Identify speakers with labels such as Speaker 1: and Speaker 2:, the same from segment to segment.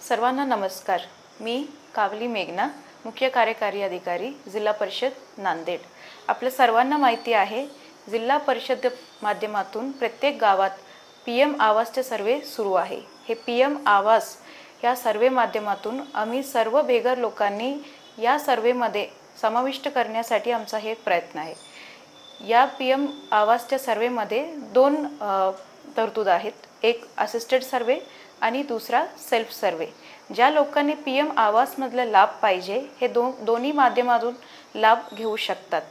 Speaker 1: सर्वांना नमस्कार। मी कावली मेघना, मुख्य कार्यकारी अधिकारी, जिल्हा परिषद नांदेड। आपल्या सर्वांना माहिती आहे, जिल्हा परिषद माध्यमातून प्रत्येक गावात पीएम आवासचे सर्वे सुरू आहे। हे पीएम आवास या सर्वे माध्यमातून आम्ही सर्व बेघर लोकांनी या सर्वेमध्ये समाविष्ट करण्यासाठी आमचा हे प्रयत्न आहे। या पीएम आवासच्या सर्वेमध्ये दोन तरतूद आहेत, एक असिस्टेड सर्वे आणि दुसरा सेल्फ सर्वे। ज्या लोकांनी पीएम आवासमधला लाभ पाहिजे हे दोन्ही माध्यमातून लाभ घेऊ शकतात।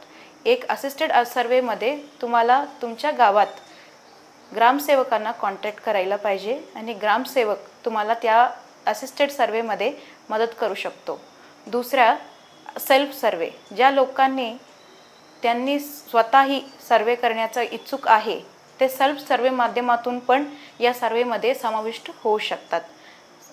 Speaker 1: एक असिस्टेड सर्वेमध्ये तुम्हाला तुमच्या गावात ग्रामसेवकांना कॉन्टॅक्ट करायला पाहिजे आणि ग्रामसेवक तुम्हाला त्या असिस्टेड सर्वेमध्ये मदत करू शकतो। दुसरा सेल्फ सर्वे, ज्या लोकांनी त्यांनी स्वतःही सर्वे करण्याचा इच्छुक आहे ते सेल्फ सर्वे माध्यमातून पण या सर्वेमध्ये समाविष्ट होऊ शकतात।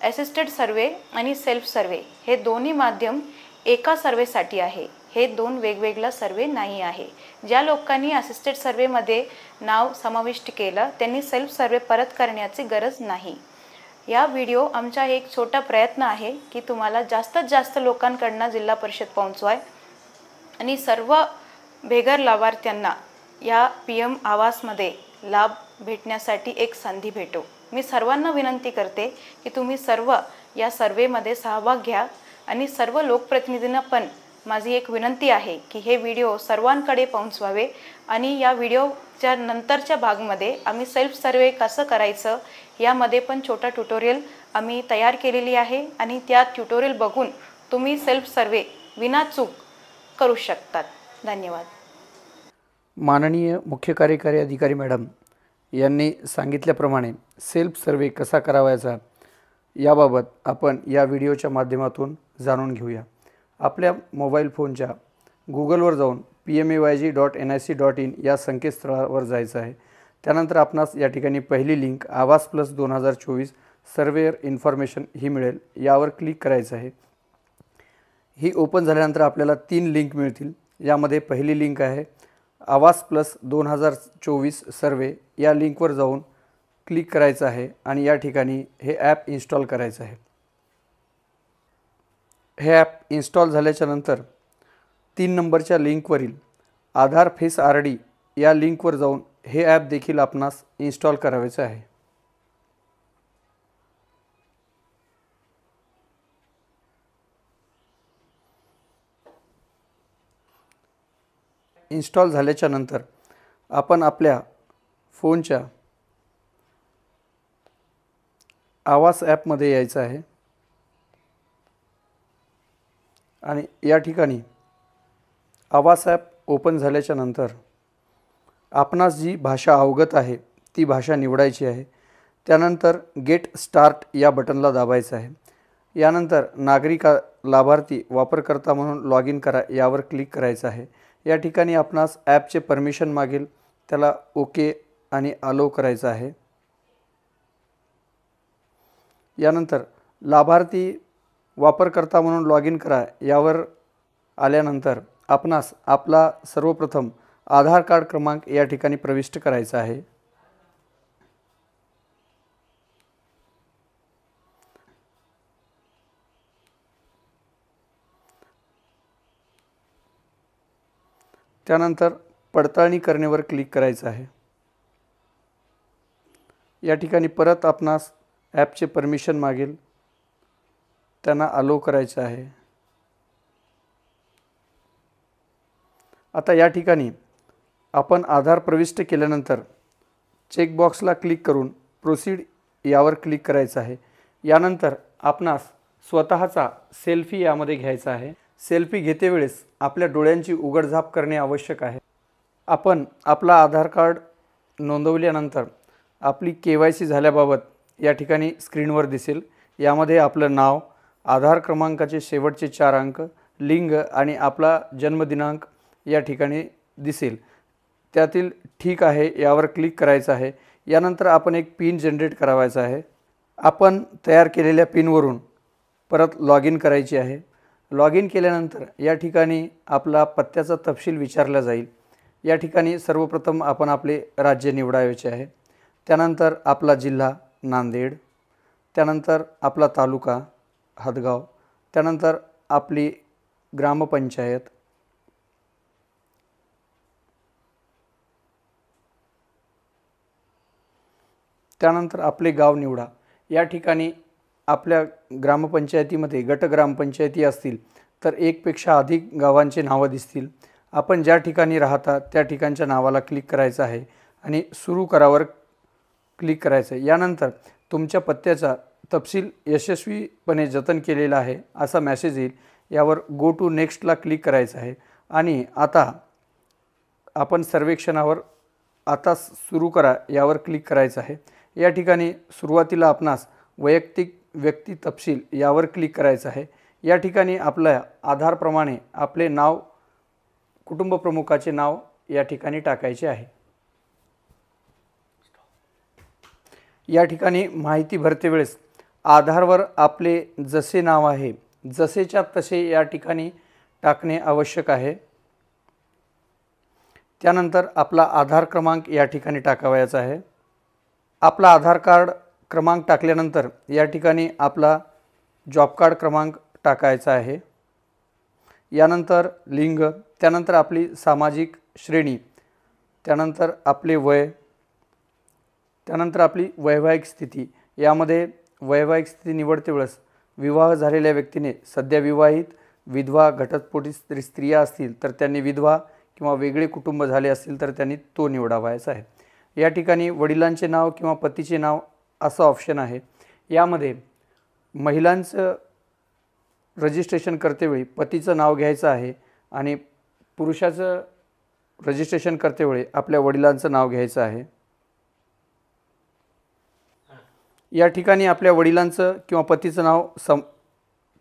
Speaker 1: असिस्टेड सर्वे आणि सेल्फ सर्वे हे दोन्ही माध्यम एका सर्वेसाठी आहे, हे दोन वेगवेगळा सर्वे नाही आहे। ज्या लोकांनी असिस्टेड सर्वेमध्ये नाव समाविष्ट केलं त्यांनी सेल्फ सर्वे परत करण्याची गरज नाही। या व्हिडिओ आमचा एक छोटा प्रयत्न आहे की तुम्हाला जास्तीत जास्त लोकांकडून जिल्हा परिषद पोहोचवाय आणि सर्व बेघर लाभार्थ्यांना या पीएम आवासमध्ये लाभ भेटण्यासाठी एक संधी भेटो। मी सर्वांना विनंती करते की तुम्ही सर्व या सर्वेमध्ये सहभाग घ्या आणि सर्व लोकप्रतिनिधींना पण माझी एक विनंती आहे की हे व्हिडिओ सर्वांकडे पोहोचवावे आणि या व्हिडिओच्या नंतरच्या भागामध्ये आम्ही सेल्फ सर्वे कसं करायचं यामध्ये पण छोटा ट्युटोरियल आम्ही तयार केलेली आहे आणि त्या ट्युटोरियल बघून तुम्ही सेल्फ सर्वे विनाचूक करू शकतात। धन्यवाद।
Speaker 2: माननीय मुख्य कार्यकारी अधिकारी मॅडम यांनी सांगितल्याप्रमाणे सेल्फ सर्वे कसा करावायचा याबाबत आपण या व्हिडिओच्या माध्यमातून जाणून घेऊया। आपल्या मोबाईल फोनच्या गूगलवर जाऊन pmayg.nic.in या संकेतस्थळावर जायचं आहे। त्यानंतर आपणास या ठिकाणी पहिली लिंक आवास प्लस 2024 सर्वेअर इन्फॉर्मेशन ही मिळेल, यावर क्लिक करायचं आहे। ही ओपन झाल्यानंतर आपल्याला 3 लिंक मिळतील। यामध्ये पहिली लिंक आहे आवास प्लस 2024 सर्वे, या लिंकवर जाऊन क्लिक करायचं आहे आणि या ठिकाणी हे ॲप इन्स्टॉल करायचं आहे। हे ॲप इन्स्टॉल झाल्याच्या नंतर 3 नंबरच्या लिंकवरील आधार फेस RD या लिंकवर जाऊन हे ॲप देखील आपणास इन्स्टॉल करायचं आहे। इन्स्टॉल झाल्याच्या नंतर आपण आपल्या फोनच्या आवास ॲपमध्ये यायचं आहे आणि या ठिकाणी आवास ॲप ओपन झाल्याच्या नंतर आपणास जी भाषा अवगत आहे ती भाषा निवडायची आहे। त्यानंतर गेट स्टार्ट या बटनला दाबायचं आहे। यानंतर नागरिक लाभार्थी वापरकर्ता म्हणून लॉग इन करा यावर क्लिक करायचं आहे। या ठिकाणी आपणास ॲपचे परमिशन मागेल, त्याला ओके आणि अलो करायचं आहे। यानंतर लाभार्थी वापरकर्ता म्हणून लॉग इन करा यावर आल्यानंतर आपणास आपला सर्वप्रथम आधार कार्ड क्रमांक या ठिकाणी प्रविष्ट करायचा आहे। त्यानंतर पडताळणी करण्यावर क्लिक करायचं आहे। या ठिकाणी परत आपणास ॲपचे परमिशन मागेल, त्यांना अलो करायचं आहे। आता या ठिकाणी आपण आधार प्रविष्ट केल्यानंतर चेकबॉक्सला क्लिक करून प्रोसीड यावर क्लिक करायचं आहे। यानंतर आपणास स्वतःचा सेल्फी यामध्ये घ्यायचा आहे। सेल्फी घेतेवेळेस आपल्या डोळ्यांची उघडझाप करणे आवश्यक आहे। आपण आपला आधार कार्ड नोंदवल्यानंतर आपली KYC झाल्याबाबत या ठिकाणी स्क्रीनवर दिसेल। यामध्ये आपलं नाव, आधार क्रमांकाचे शेवटचे 4 अंक, लिंग आणि आपला जन्मदिनांक या ठिकाणी दिसेल। त्यातील ठीक आहे यावर क्लिक करायचं आहे। यानंतर आपण एक पिन जनरेट करावायचा आहे। आपण तयार केलेल्या पिनवरून परत लॉग इन करायची आहे। लॉग इन केल्यानंतर या ठिकाणी आपला पत्त्याचा तपशील विचारला जाईल। या ठिकाणी सर्वप्रथम आपण आपले राज्य निवडायचे आहे। त्यानंतर आपला जिल्हा नांदेड, त्यानंतर आपला तालुका, हदगाव, त्यानंतर आपली ग्रामपंचायत, त्यानंतर आपले गाव निवडा। या ठिकाणी आपल्या ग्रामपंचायतीमध्ये गट ग्रामपंचायती असतील तर एकपेक्षा अधिक गावांचे नावं दिसतील। आपण ज्या ठिकाणी राहता त्या ठिकाणच्या नावाला क्लिक करायचं आहे आणि सुरू करावर क्लिक करायचं आहे। यानंतर तुमच्या पत्त्याचा तपशील यशस्वीपणे जतन केलेला आहे असा मेसेज येईल। यावर गो टू नेक्स्टला क्लिक करायचं आहे आणि आता आपण सर्वेक्षणावर आता सुरू करा यावर क्लिक करायचं आहे। या ठिकाणी सुरुवातीला आपणास वैयक्तिक व्यक्ती तपशील यावर क्लिक करायचं आहे। या ठिकाणी आपल्या आधारप्रमाणे आपले नाव, कुटुंब प्रमुखाचे नाव या ठिकाणी टाकायचे आहे। या ठिकाणी माहिती भरते वेळेस आधारवर आपले जसे नाव आहे जसेच्या तसे या ठिकाणी टाकणे आवश्यक आहे। त्यानंतर आपला आधार क्रमांक या ठिकाणी टाकावयाचा आहे। आपला आधार कार्ड क्रमांक टाकल्यानंतर या ठिकाणी आपला जॉब कार्ड क्रमांक टाकायचा आहे। यानंतर लिंग, त्यानंतर आपली सामाजिक श्रेणी, त्यानंतर आपले वय, त्यानंतर आपली वैवाहिक स्थिती। यामध्ये वैवाहिक स्थिती निवडते वेळेस विवाह झालेल्या व्यक्तीने सध्या विवाहित, विधवा, घटस्फोटित स्त्रिया असतील तर त्यांनी विधवा किंवा वेगळे कुटुंब झाले असतील तर त्यांनी तो निवडावायचा आहे। या ठिकाणी वडिलांचे नाव किंवा पतीचे नाव असं ऑप्शन आहे। यामध्ये महिलांचं रजिस्ट्रेशन करतेवेळी पतीचं नाव घ्यायचं आहे आणि पुरुषाचं रजिस्ट्रेशन करतेवेळी आपल्या वडिलांचं नाव घ्यायचं आहे। या ठिकाणी आपल्या वडिलांचं किंवा पतीचं नाव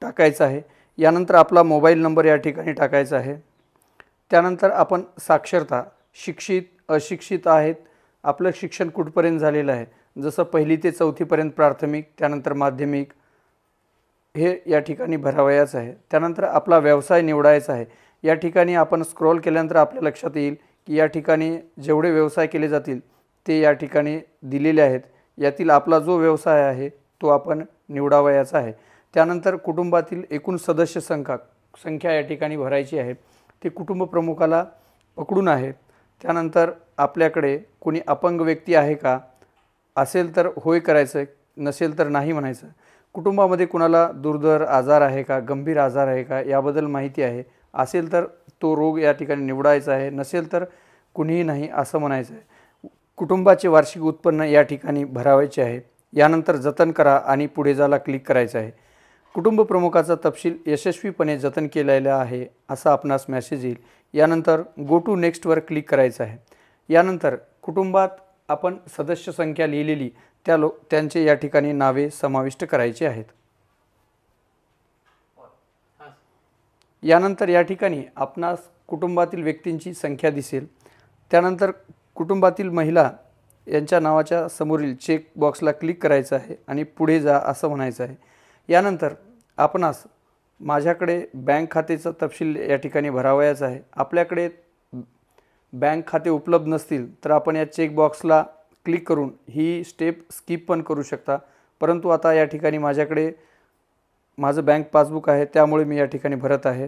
Speaker 2: टाकायचं आहे। यानंतर आपला मोबाईल नंबर या ठिकाणी टाकायचा आहे। त्यानंतर आपण साक्षरता, शिक्षित, अशिक्षित आहेत, आपलं शिक्षण कुठपर्यंत झालेलं आहे, जसं 1ली ते 4थीपर्यंत प्राथमिक, त्यानंतर माध्यमिक, हे या ठिकाणी भरावयाचं आहे। त्यानंतर आपला व्यवसाय निवडायचा आहे। या ठिकाणी आपण स्क्रॉल केल्यानंतर आपल्या लक्षात येईल की या ठिकाणी जेवढे व्यवसाय केले जातील ते या ठिकाणी दिलेले आहेत। यातील आपला जो व्यवसाय आहे तो आपण निवडावयाचा आहे। त्यानंतर कुटुंबातील एकूण सदस्य संख्या या ठिकाणी भरायची आहे, ते कुटुंब प्रमुखाला पकडून आहे। त्यानंतर आपल्याकडे कोणी अपंग व्यक्ती आहे का, असेल तर होय करायचं, नसेल तर नाही म्हणायचं। कुटुंबामध्ये कुणाला दुर्धर आजार आहे का, गंभीर आजार आहे का याबद्दल माहिती आहे, असेल तर तो रोग या ठिकाणी निवडायचा आहे, नसेल तर कुणीही नाही असं म्हणायचं आहे। कुटुंबाचे वार्षिक उत्पन्न या ठिकाणी भरावायचे आहे। यानंतर जतन करा आणि पुढे जायला क्लिक करायचं आहे। कुटुंब प्रमुखाचा तपशील यशस्वीपणे जतन केलेला आहे असा आपणास मेसेज येईल। यानंतर गो टू नेक्स्टवर क्लिक करायचं आहे। यानंतर कुटुंबात आपण सदस्य संख्या लिहिलेली त्यांचे या ठिकाणी नावे समाविष्ट करायची आहेत। यानंतर या ठिकाणी आपणास कुटुंबातील व्यक्तींची संख्या दिसेल। त्यानंतर कुटुंबातील महिला यांच्या नावाच्या समोरील चेक बॉक्सला क्लिक करायचं आहे आणि पुढे जा असं म्हणायचं आहे। यानंतर आपणास माझ्याकडे बँक खात्याचा तपशील या ठिकाणी भरावयाचा आहे। आपल्याकडे बँक खाते उपलब्ध नसतील तर आपण या चेक बॉक्सला क्लिक करून ही स्टेप स्किप पण करू शकता, परंतु आता या ठिकाणी माझ्याकडे माझं बँक पासबुक आहे त्यामुळे मी या ठिकाणी भरत आहे।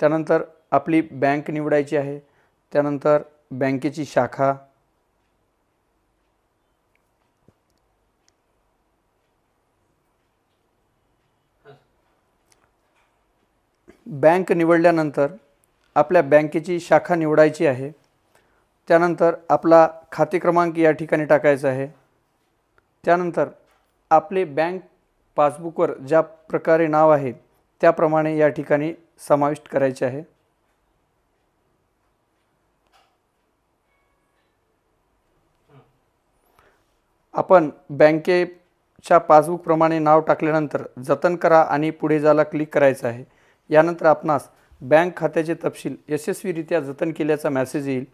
Speaker 2: त्यानंतर आपली बँक निवडायची आहे। त्यानंतर बँकेची शाखा, बँक निवडल्यानंतर आपल्या बँकेची शाखा निवडायची आहे। त्यानंतर आपला खाते क्रमांक या ठिकाणी टाकायचा आहे। त्यानंतर आपले बँक पासबुकवर ज्या प्रकारे नाव आहे त्याप्रमाणे या ठिकाणी समाविष्ट करायचे आहे। आपण बँकेच्या पासबुकप्रमाणे नाव टाकल्यानंतर जतन करा आणि पुढे जायला क्लिक करायचं आहे। यानंतर आपणास बँक खात्याचे तपशील यशस्वीरित्या जतन केल्याचा मेसेज येईल,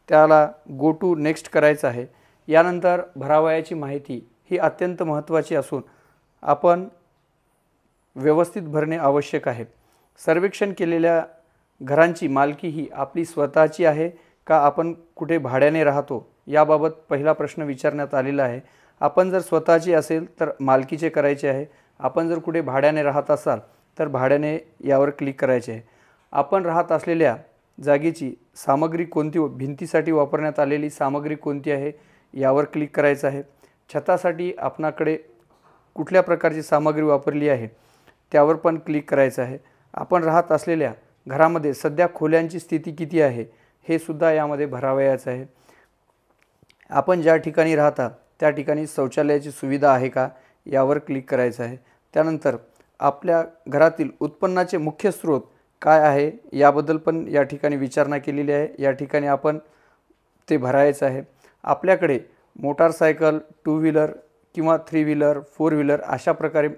Speaker 2: त्याला गो टू नेक्स्ट करायचं आहे। यानंतर भरावयाची माहिती ही अत्यंत महत्त्वाची असून आपण व्यवस्थित भरणे आवश्यक आहे। सर्वेक्षण केलेल्या घरांची मालकी ही आपली स्वतःची आहे का आपण कुठे भाड्याने राहतो याबाबत पहिला प्रश्न विचारण्यात आलेला आहे। आपण जर स्वतःची असेल तर मालकीचे करायचे आहे, आपण जर कुठे भाड्याने राहत असाल तर भाड्याने यावर क्लिक करायचे आहे. आपण राहत असलेल्या जागेची सामग्री कोणती, भिंतीसाठी वापरण्यात आलेली सामग्री कोणती आहे यावर क्लिक करायचं आहे. छतासाठी आपणाकडे कुठल्या प्रकारची सामग्री वापरली आहे त्यावर पण क्लिक करायचं आहे. आपण राहत असलेल्या घरामध्ये सध्या खोल्यांची स्थिती किती आहे हे सुद्धा यामध्ये भरावयाचं आहे. आपण ज्या ठिकाणी राहता त्या ठिकाणी शौचालयाची सुविधा आहे का यावर क्लिक करायचं आहे. त्यानंतर आपल्या घरातील उत्पन्नाचे मुख्य स्रोत काय आहे याबद्दल पण या ठिकाणी विचारणा केलेली आहे. या ठिकाणी आपण ते भरायचं आहे. आपल्याकडे मोटारसायकल, 2 व्हीलर किंवा 3 व्हीलर, 4 व्हीलर अशा प्रकारे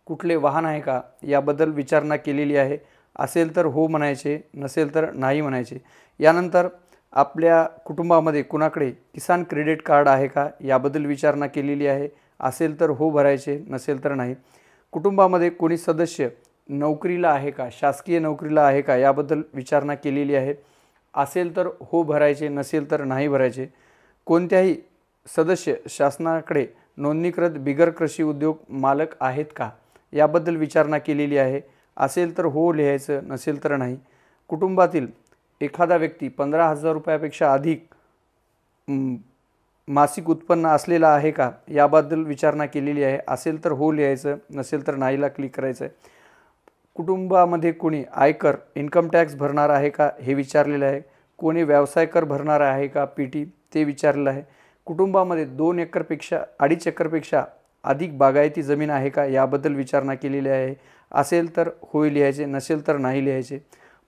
Speaker 2: कुठले वाहन आहे का याबद्दल विचारणा केलेली आहे. असेल तर हो म्हणायचे, नसेल तर नाही म्हणायचे. यानंतर आपल्या कुटुंबामध्ये कुणाकडे किसान क्रेडिट कार्ड आहे का याबद्दल विचारणा केलेली आहे. असेल तर हो भरायचे, नसेल तर नाही. कुटुंबामध्ये कोणी सदस्य नोकरीला आहे का, शासकीय नोकरीला आहे का याबद्दल विचारणा केलेली आहे. असेल तर हो भरायचे, नसेल तर नाही भरायचे. कोणत्याही सदस्य शासनाकडे नोंदणीकृत बिगर कृषी उद्योग मालक आहेत का याबद्दल विचारणा केलेली आहे. असेल तर हो लिहायचं, नसेल तर नाही. कुटुंबातील एखादा व्यक्ती 15,000 रुपयापेक्षा अधिक मासिक उत्पन्न असलेला आहे का याबद्दल विचारणा केलेली आहे. असेल तर हो लिहायचं, नसेल तर नाहीला क्लिक करायचं आहे. कुटुंबामध्ये कोणी आयकर, इन्कम टॅक्स भरणार आहे का हे विचारलेलं आहे. कोणी व्यवसाय कर भरणार आहे का, PT, ते विचारलेलं आहे. कुटुंबामध्ये 2 एकरपेक्षा 2.5 एकरपेक्षा अधिक बागायती जमीन आहे का याबद्दल विचारणा केलेली आहे. असेल तर होय लिहायचे, नसेल तर नाही लिहायचे.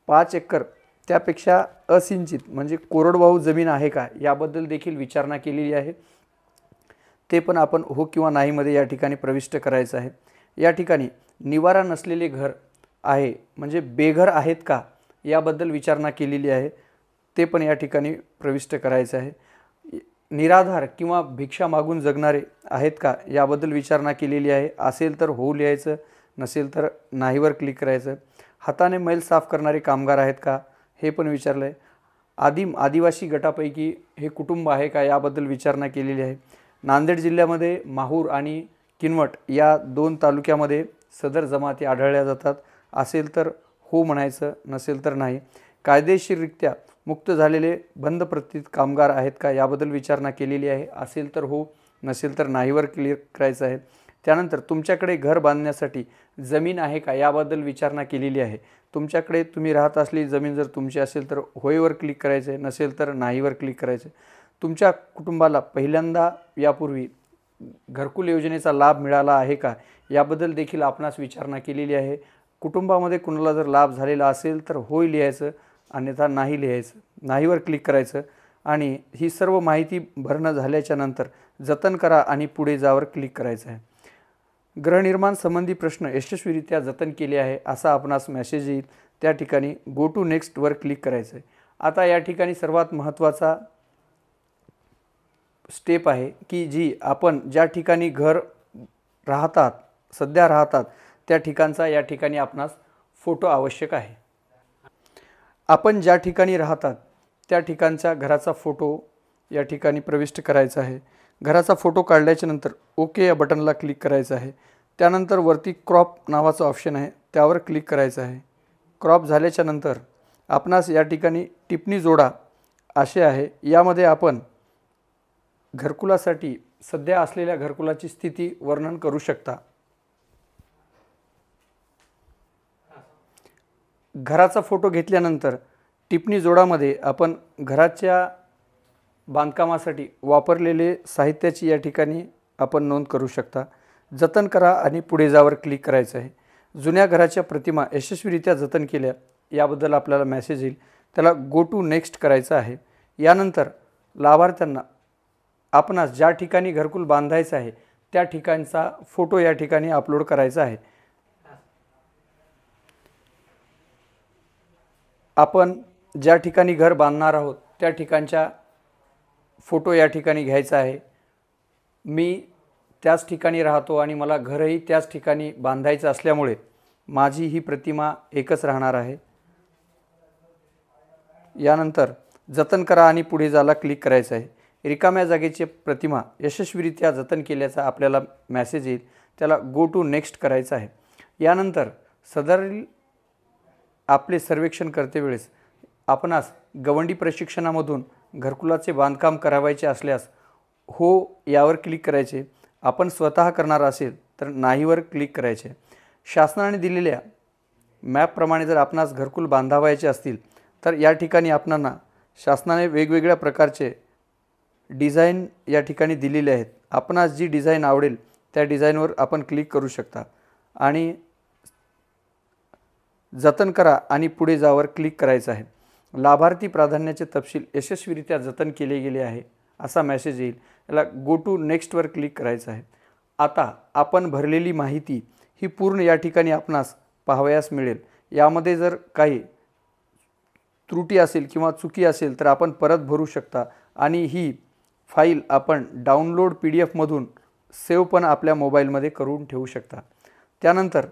Speaker 2: 5 एकर त्यापेक्षा असिंचित म्हणजे कोरडवाहू जमीन आहे का याबद्दल देखील विचारणा केलेली आहे. ते पण आपण हो किंवा नाहीमध्ये या ठिकाणी प्रविष्ट करायचं आहे. या ठिकाणी निवारा नसलेले घर आहे म्हणजे बेघर आहेत का याबद्दल विचारणा केलेली आहे. ते पण या ठिकाणी प्रविष्ट करायचं आहे. निराधार किंवा भिक्षा मागून जगणारे आहेत का याबद्दल विचारणा केलेली आहे. असेल तर हो लिहायचं, नसेल तर नाहीवर क्लिक करायचं. हाताने मैल साफ करणारे कामगार आहेत का हे पण विचारलं आहे. आदिवासी गटापैकी हे कुटुंब आहे का याबद्दल विचारणा केलेली आहे. नांदेड जिल्ह्यामध्ये माहूर आणि किनवट या 2 तालुक्यामध्ये सदर जमाती आढळल्या जातात. असेल तर हो म्हणायचं, नसेल तर नाही. कायदेशीररित्या मुक्त झालेले बंद प्रतीत कामगार आहेत का याबद्दल विचारणा केलेली आहे. असेल तर हो, नसेल तर नाहीवर क्लिक करायचं आहे. त्यानंतर तुमच्याकडे घर बांधण्यासाठी जमीन आहे का याबद्दल विचारणा केलेली आहे. तुमच्याकडे तुम्ही राहत असलेली जमीन जर तुमची असेल तर होयवर क्लिक करायचं आहे, नसेल तर नाहीवर क्लिक करायचं आहे. तुमच्या कुटुंबाला पहिल्यांदा यापूर्वी घरकुल योजनेचा लाभ मिळाला आहे का याबद्दल देखील आपणास विचारणा केलेली आहे. कुटुंबामध्ये कुणाला जर लाभ झालेला असेल तर होय लिहायचं, अन्यथा नाही लिहायचं. नाहीवर क्लिक करायचं आणि ही सर्व माहिती भरणं झाल्याच्या नंतर जतन करा आणि पुढे जावर क्लिक करायचं आहे. गृहनिर्माण संबंधी प्रश्न यशस्वीरित्या जतन केले आहे असा आपणास मेसेज येईल. त्या ठिकाणी गो टू नेक्स्टवर क्लिक करायचं आहे. आता या ठिकाणी सर्वात महत्त्वाचा स्टेप आहे की जी आपण ज्या ठिकाणी घर राहतात, सध्या राहतात त्या ठिकाणचा या ठिकाणी आपणास फोटो आवश्यक आहे. आपण ज्या ठिकाणी राहतात त्या ठिकाणच्या घराचा फोटो या ठिकाणी प्रविष्ट करायचा आहे. घराचा फोटो काढल्याच्या नंतर ओके या बटनला क्लिक करायचं आहे. त्यानंतर वरती क्रॉप नावाचं ऑप्शन आहे त्यावर क्लिक करायचं आहे. क्रॉप झाल्याच्या नंतर आपणास या ठिकाणी टिप्पणी जोडा असे आहे. यामध्ये आपण घरकुलासाठी सध्या असलेल्या घरकुलाची स्थिती वर्णन करू शकता. घराचा फोटो घेतल्यानंतर टिप्पणी जोडामध्ये आपण घराच्या बांधकामासाठी वापरलेले साहित्याची या ठिकाणी आपण नोंद करू शकता. जतन करा आणि पुढे जावर क्लिक करायचं आहे. जुन्या घराच्या प्रतिमा यशस्वीरित्या जतन केल्या याबद्दल आपल्याला मेसेज येईल. त्याला गो टू नेक्स्ट करायचं आहे. यानंतर लाभार्थ्यांना आपणास ज्या ठिकाणी घरकुल बांधायचं आहे त्या ठिकाणचा फोटो या ठिकाणी अपलोड करायचा आहे. आपण ज्या ठिकाणी घर बांधणार आहोत त्या ठिकाणच्या फोटो या ठिकाणी घ्यायचा आहे. मी त्याच ठिकाणी राहतो आणि मला घरही त्याच ठिकाणी बांधायचं असल्यामुळे माझी ही प्रतिमा एकच राहणार आहे. यानंतर जतन करा आणि पुढे जायला क्लिक करायचं आहे. रिकाम्या जागेची प्रतिमा यशस्वीरित्या जतन केल्याचा आपल्याला मेसेज येईल. त्याला गो टू नेक्स्ट करायचं आहे. यानंतर सदरील आपले सर्वेक्षण करते वेळेस आपणास गवंडी प्रशिक्षणामधून घरकुलाचे बांधकाम करावायचे असल्यास हो यावर क्लिक करायचे. आपण स्वतः करणार असेल तर नाहीवर क्लिक करायचे. शासनाने दिलेल्या मॅपप्रमाणे जर आपणास घरकुल बांधावायचे असतील तर या ठिकाणी आपणांना शासनाने वेगवेगळ्या प्रकारचे डिझाईन या ठिकाणी दिलेले आहेत. आपणास जी डिझाईन आवडेल त्या डिझाईनवर आपण क्लिक करू शकता आणि जतन करा आणि पुढे जावर क्लिक करायचं आहे. लाभार्थी प्राधान्याचे तपशील यशस्वीरित्या जतन केले गेले आहे असा मेसेज येईल. याला गो टू नेक्स्टवर क्लिक करायचं आहे. आता आपण भरलेली माहिती ही पूर्ण या ठिकाणी आपणास पाहावयास मिळेल. यामध्ये जर काही त्रुटी असेल किंवा चुकी असेल तर आपण परत भरू शकता आणि ही फाईल आपण डाउनलोड PDF मधून सेव्ह पण आपल्या मोबाईलमध्ये करून ठेवू शकता. त्यानंतर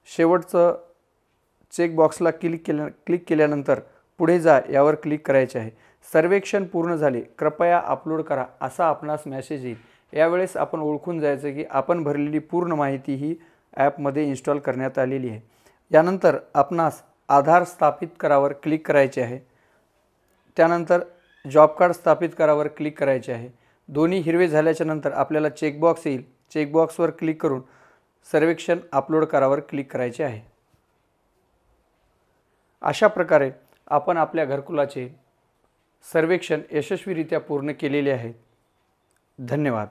Speaker 2: शेवटचं चेकबॉक्सला क्लिक केल्यानंतर पुढे जा यावर क्लिक करायचे आहे. सर्वेक्षण पूर्ण झाले, कृपया अपलोड करा असा आपणास मेसेज येईल. यावेळेस आपण ओळखून जायचं की आपण भरलेली पूर्ण माहिती ही ॲपमध्ये इन्स्टॉल करण्यात आलेली आहे. यानंतर आपणास आधार स्थापित करावर क्लिक करायचे आहे. त्यानंतर जॉब कार्ड स्थापित करावर क्लिक करायचे आहे. दोन्ही हिरवे झाल्याच्या नंतर आपल्याला चेकबॉक्स येईल. चेकबॉक्सवर क्लिक करून सर्वेक्षण अपलोड करावर क्लिक करायचे आहे. अशा प्रकारे आपण आपल्या घरकुलाचे सर्वेक्षण यशस्वीरित्या पूर्ण केलेले आहे. धन्यवाद.